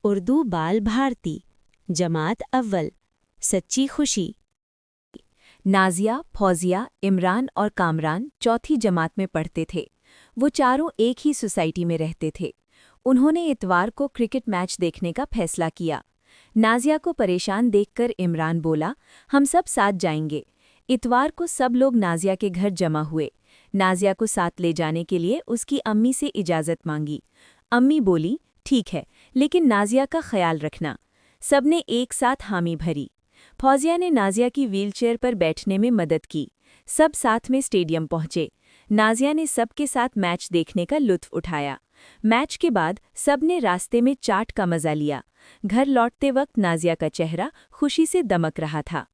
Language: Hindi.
उर्दू बाल भारती, जमात अव्वल, सच्ची खुशी। नाजिया, फौजिया, इमरान और कामरान चौथी जमात में पढ़ते थे। वो चारों एक ही सोसाइटी में रहते थे। उन्होंने इतवार को क्रिकेट मैच देखने का फैसला किया। नाजिया को परेशान देखकर इमरान बोला, हम सब साथ जाएंगे। इतवार को सब लोग नाजिया के घर जमा हुए। नाजिया को साथ ले जाने के लिए उसकी अम्मी से इजाज़त मांगी। अम्मी बोली, ठीक है, लेकिन नाजिया का ख्याल रखना। सबने एक साथ हामी भरी। फौजिया ने नाजिया की व्हीलचेयर पर बैठने में मदद की। सब साथ में स्टेडियम पहुंचे। नाजिया ने सबके साथ मैच देखने का लुत्फ उठाया। मैच के बाद सबने रास्ते में चाट का मजा लिया। घर लौटते वक्त नाजिया का चेहरा खुशी से दमक रहा था।